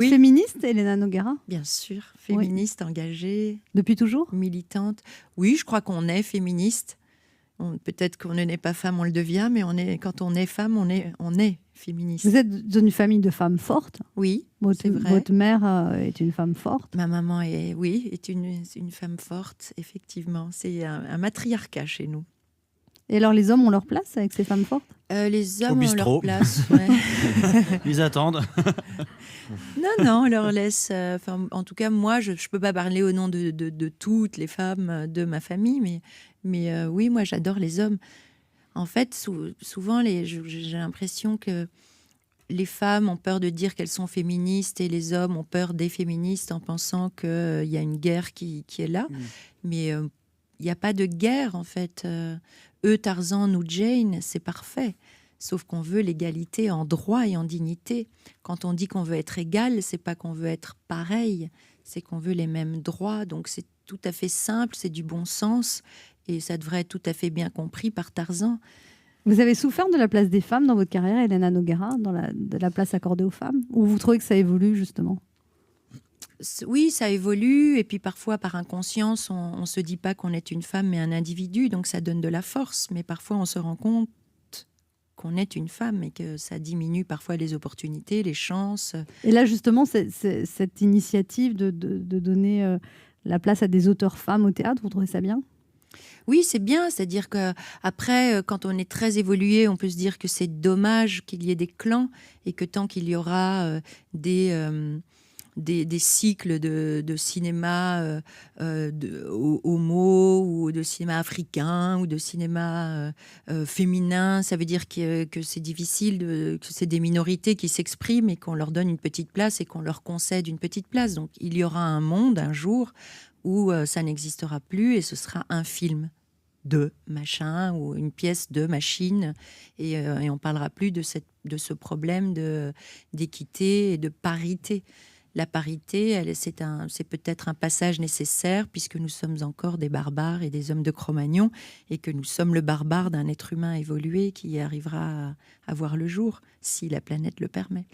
Oui. Féministe, Elena Noguera? Bien sûr, féministe, engagée. Depuis toujours? Militante. Oui, je crois qu'on est féministe. Peut-être qu'on ne naît pas femme, on le devient, mais quand on est femme, on est féministe. Vous êtes d'une famille de femmes fortes? Oui, c'est vrai. Votre mère est une femme forte? Ma maman est une femme forte, effectivement. C'est un matriarcat chez nous. Et alors, les hommes ont leur place avec ces femmes fortes? Les hommes ont leur place. Ouais. Ils attendent. Non, on leur laisse. En tout cas, moi, je ne peux pas parler au nom de toutes les femmes de ma famille, mais oui, moi, j'adore les hommes. En fait, souvent, j'ai l'impression que les femmes ont peur de dire qu'elles sont féministes et les hommes ont peur des féministes en pensant qu'il y a une guerre qui est là. Mais il n'y a pas de guerre, en fait. Eux, Tarzan, nous, Jane, c'est parfait. Sauf qu'on veut l'égalité en droit et en dignité. Quand on dit qu'on veut être égal, c'est pas qu'on veut être pareil, c'est qu'on veut les mêmes droits. Donc c'est tout à fait simple, c'est du bon sens et ça devrait être tout à fait bien compris par Tarzan. Vous avez souffert de la place des femmes dans votre carrière, Elena Noguera, de la place accordée aux femmes? Ou vous trouvez que ça évolue, justement? Oui, ça évolue, et puis parfois par inconscience, on ne se dit pas qu'on est une femme mais un individu, donc ça donne de la force, mais parfois on se rend compte qu'on est une femme et que ça diminue parfois les opportunités, les chances. Et là, justement, cette initiative de donner la place à des auteurs femmes au théâtre, vous trouvez ça bien? Oui, c'est bien, c'est-à-dire qu'après, quand on est très évolué, on peut se dire que c'est dommage qu'il y ait des clans et que tant qu'il y aura des cycles de cinéma homo ou de cinéma africain ou de cinéma féminin, ça veut dire que c'est difficile, que c'est des minorités qui s'expriment et qu'on leur donne une petite place et qu'on leur concède une petite place. Donc il y aura un monde un jour où ça n'existera plus et ce sera un film de machin ou une pièce de machine et on parlera plus de ce problème d'équité et de parité. La parité, c'est peut-être un passage nécessaire puisque nous sommes encore des barbares et des hommes de Cro-Magnon et que nous sommes le barbare d'un être humain évolué qui arrivera à voir le jour si la planète le permet.